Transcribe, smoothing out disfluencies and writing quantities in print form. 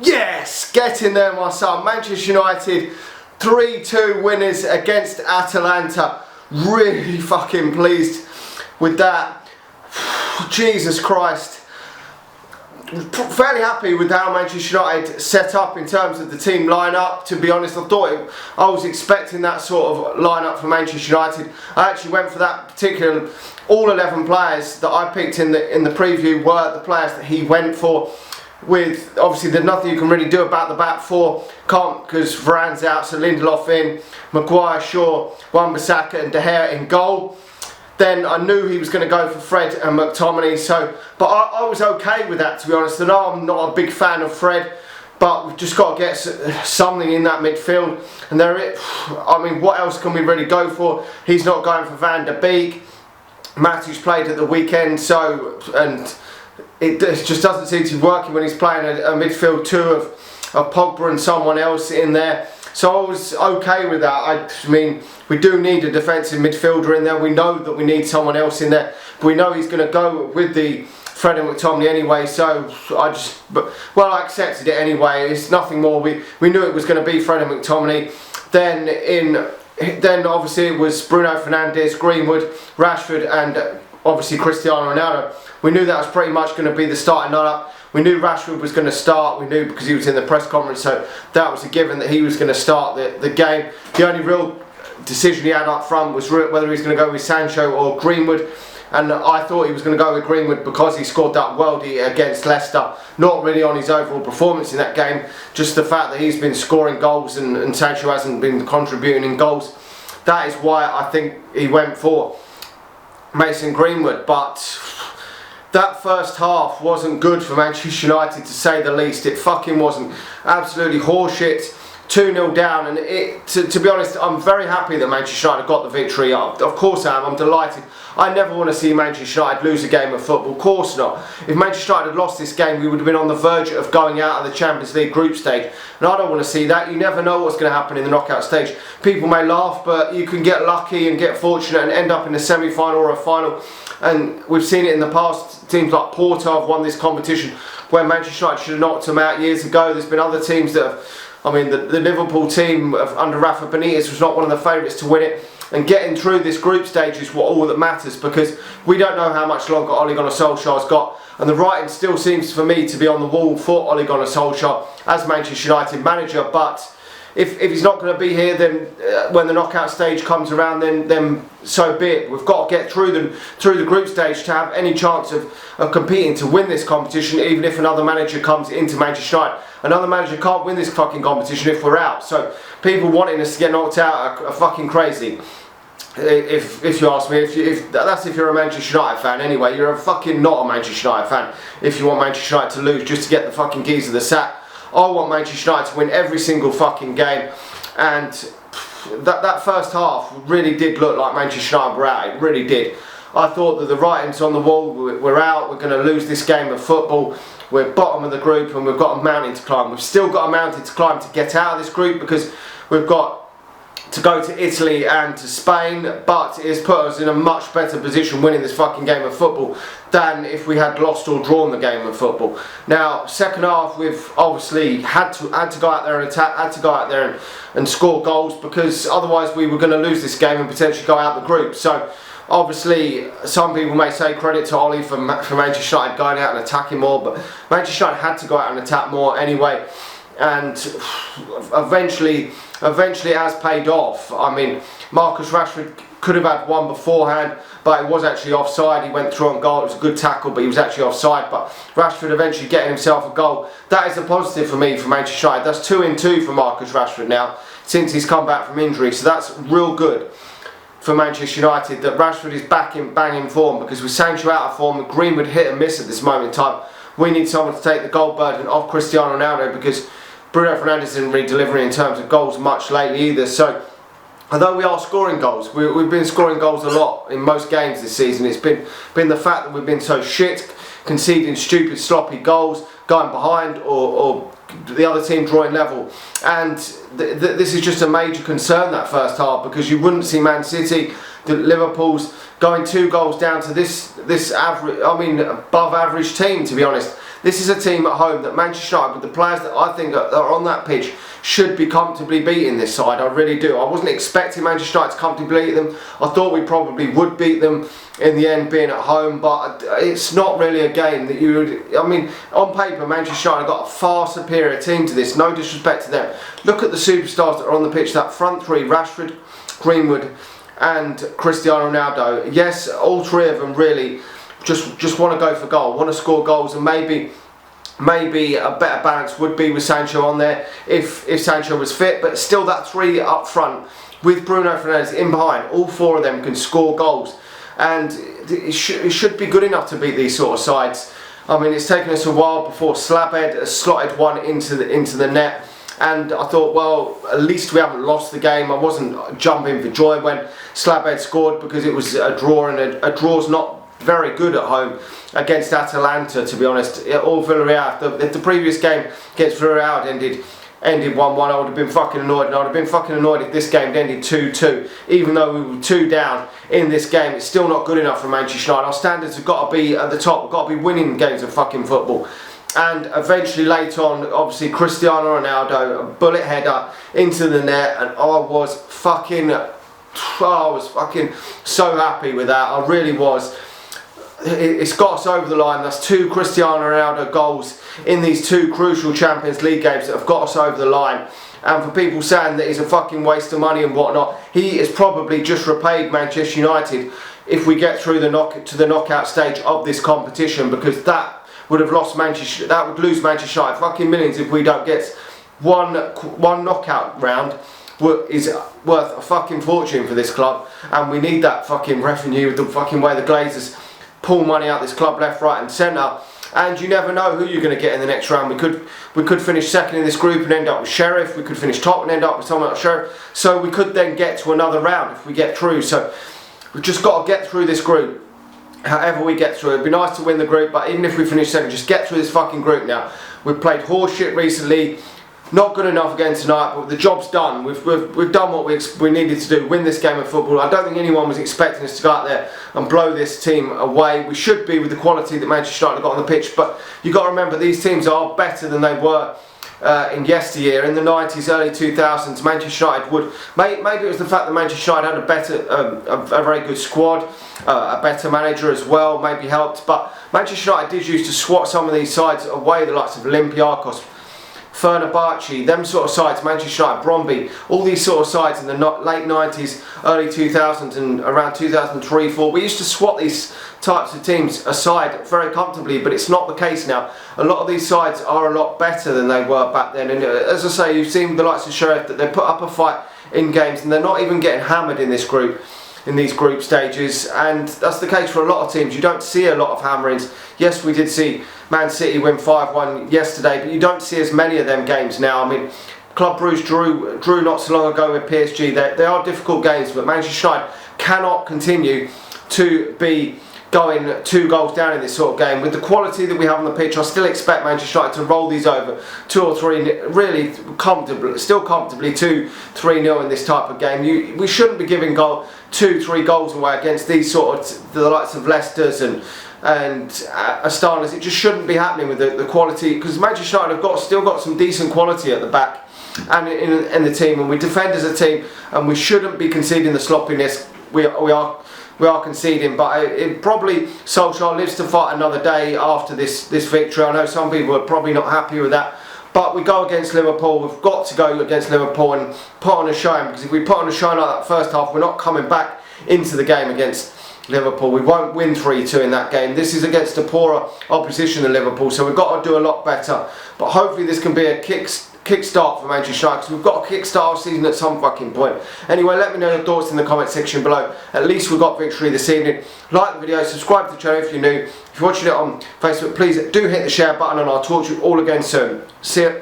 Yes, get in there, my son. Manchester United 3-2 winners against Atalanta. Really fucking pleased with that. Jesus Christ. Fairly happy with how Manchester United set up in terms of the team lineup. To be honest, I was expecting that sort of lineup for Manchester United. I actually went for that particular. All 11 players that I picked in the preview were the players that he went for. With obviously there's nothing you can really do about the back four, can't, because Varane's out, so Lindelof in, Maguire, Shaw, Wan-Bissaka and De Gea in goal. Then I knew he was going to go for Fred and McTominay, but I was okay with that, to be honest. I know I'm not a big fan of Fred, but we've just got to get something in that midfield. And I mean, what else can we really go for? He's not going for Van der Beek. Matthew's played at the weekend, and it just doesn't seem to be working when he's playing a midfield two of Pogba and someone else in there. So I was okay with that. I mean, we do need a defensive midfielder in there. We know that we need someone else in there. But we know he's going to go with the Fred and McTominay anyway. So I accepted it anyway. It's nothing more. We knew it was going to be Fred and McTominay. Then obviously it was Bruno Fernandes, Greenwood, Rashford and obviously Cristiano Ronaldo. We knew that was pretty much going to be the starting lineup. We knew Rashford was going to start. We knew because he was in the press conference, so that was a given that he was going to start the game. The only real decision he had up front was whether he was going to go with Sancho or Greenwood. And I thought he was going to go with Greenwood because he scored that worldie against Leicester. Not really on his overall performance in that game, just the fact that he's been scoring goals and Sancho hasn't been contributing in goals. That is why I think he went for Mason Greenwood. But that first half wasn't good for Manchester United, to say the least. It fucking wasn't. Absolutely horseshit. 2-0 down, and to be honest, I'm very happy that Manchester United got the victory. Of course I am. I'm delighted. I never want to see Manchester United lose a game of football. Of course not. If Manchester United had lost this game, we would have been on the verge of going out of the Champions League group stage. And I don't want to see that. You never know what's going to happen in the knockout stage. People may laugh, but you can get lucky and get fortunate and end up in a semi-final or a final. And we've seen it in the past. Teams like Porto have won this competition where Manchester United should have knocked them out years ago. There's been other teams that have... I mean, the Liverpool team under Rafa Benitez was not one of the favourites to win it. And getting through this group stage is all that matters, because we don't know how much longer Ole Gunnar Solskjaer's got. And the writing still seems for me to be on the wall for Ole Gunnar Solskjaer as Manchester United manager. But if he's not going to be here, then when the knockout stage comes around, then so be it. We've got to get through the group stage to have any chance of competing to win this competition, even if another manager comes into Manchester United. Another manager can't win this fucking competition if we're out. So people wanting us to get knocked out are fucking crazy. If you ask me, that's if you're a Manchester United fan anyway. You're fucking not a Manchester United fan if you want Manchester United to lose just to get the fucking keys of the sack. I want Manchester United to win every single fucking game, and that first half really did look like Manchester United were out. It really did. I thought that the writing's on the wall. We're out. We're going to lose this game of football. We're bottom of the group and we've got a mountain to climb. We've still got a mountain to climb to get out of this group, because we've got to go to Italy and to Spain, but it has put us in a much better position winning this fucking game of football than if we had lost or drawn the game of football. Now, second half, we've obviously had to go out there and attack, had to go out there and score goals, because otherwise we were going to lose this game and potentially go out the group. So obviously, some people may say credit to Ole for Manchester United going out and attacking more, but Manchester United had to go out and attack more anyway. And eventually it has paid off. I mean, Marcus Rashford could have had one beforehand, but it was actually offside. He went through on goal. It was a good tackle, but he was actually offside. But Rashford eventually getting himself a goal. That is a positive for me for Manchester United. That's 2-2 for Marcus Rashford now since he's come back from injury. So that's real good for Manchester United that Rashford is back in banging form, because with Sancho out of form and Greenwood hit and miss at this moment in time, we need someone to take the goal burden off Cristiano Ronaldo, because Bruno Fernandes isn't really delivering in terms of goals much lately either. So although we are scoring goals, we've been scoring goals a lot in most games this season. It's been the fact that we've been so shit, conceding stupid sloppy goals, going behind, or the other team drawing level. And this is just a major concern, that first half, because you wouldn't see Man City, Liverpool's going 2 goals down to this average, I mean above average team, to be honest. This is a team at home that Manchester United, with the players that I think are on that pitch, should be comfortably beating this side. I really do. I wasn't expecting Manchester United to comfortably beat them. I thought we probably would beat them in the end, being at home, but it's not really a game that you would... I mean, on paper, Manchester United got a far superior team to this. No disrespect to them. Look at the superstars that are on the pitch. That front three, Rashford, Greenwood and Cristiano Ronaldo. Yes, all three of them really just want to go for goal, want to score goals, and maybe a better balance would be with Sancho on there if Sancho was fit. But still, that three up front with Bruno Fernandes in behind, all four of them can score goals, and it should be good enough to beat these sort of sides. I mean, it's taken us a while before Slabhead has slotted one into the net, and I thought, well, at least we haven't lost the game. I wasn't jumping for joy when Slabhead scored, because it was a draw, and a draw's not very good at home against Atalanta, to be honest, or Villarreal. If the previous game against Villarreal ended 1-1, I would have been fucking annoyed, and I would have been fucking annoyed if this game ended 2-2. Even though we were 2 down in this game, it's still not good enough for Manchester United. Our standards have got to be at the top. We've got to be winning games of fucking football. And eventually, later on, obviously Cristiano Ronaldo, a bullet header into the net, and I was fucking so happy with that. I really was. It's got us over the line. That's 2 Cristiano Ronaldo goals in these 2 crucial Champions League games that have got us over the line. And for people saying that he's a fucking waste of money and whatnot, he has probably just repaid Manchester United if we get through the knockout stage of this competition, because that would have lost Manchester. That would lose Manchester United fucking millions if we don't get one knockout round. Is worth a fucking fortune for this club, and we need that fucking revenue with the fucking way the Glazers pull money out this club left, right and centre. And you never know who you're going to get in the next round. We could finish second in this group and end up with Sheriff. We could finish top and end up with someone like Sheriff. So we could then get to another round if we get through. So we've just got to get through this group. However we get through, it'd be nice to win the group, but even if we finish second, just get through this fucking group now. We've played horseshit recently. Not good enough again tonight, but the job's done. We've done what we needed to do, win this game of football. I don't think anyone was expecting us to go out there and blow this team away. We should be, with the quality that Manchester United got on the pitch, but you've got to remember, these teams are better than they were in yesteryear. In the 90s, early 2000s, Manchester United would... Maybe it was the fact that Manchester United had a better, a very good squad, a better manager as well, maybe helped, but Manchester United did used to swat some of these sides away, the likes of Olympiacos, Fenerbahce, them sort of sides, Manchester United, Bromby, all these sort of sides in the late 90s, early 2000s and around 2003-04. We used to swat these types of teams aside very comfortably, but it's not the case now. A lot of these sides are a lot better than they were back then, and as I say, you've seen the likes of Sheriff, that they put up a fight in games, and they're not even getting hammered in this group, in these group stages, and that's the case for a lot of teams. You don't see a lot of hammerings. Yes, we did see Man City win 5-1 yesterday, but you don't see as many of them games now. I mean, Club Brugge drew not so long ago with PSG. They are difficult games, but Manchester United cannot continue to be going 2 goals down in this sort of game. With the quality that we have on the pitch, I still expect Manchester United to roll these over 2 or 3, really comfortably, still comfortably 2-3-0 in this type of game. We shouldn't be giving 2-3 goals away against these sort of, the likes of Leicester's and Astanas. It just shouldn't be happening with the quality, because Manchester United have still got some decent quality at the back and in the team, and we defend as a team, and we shouldn't be conceding the sloppiness we are conceding. But it probably, Solskjaer lives to fight another day after this victory. I know some people are probably not happy with that, but we go against Liverpool. We've got to go against Liverpool and put on a showing, because if we put on a showing like that first half, we're not coming back into the game against Liverpool. We won't win 3-2 in that game. This is against a poorer opposition than Liverpool, so we've got to do a lot better. But hopefully this can be a kick-start for Manchester United, because we've got to kick-start our season at some fucking point. Anyway, let me know your thoughts in the comment section below. At least we got victory this evening. Like the video, subscribe to the channel if you're new. If you're watching it on Facebook, please do hit the share button, and I'll talk to you all again soon. See ya.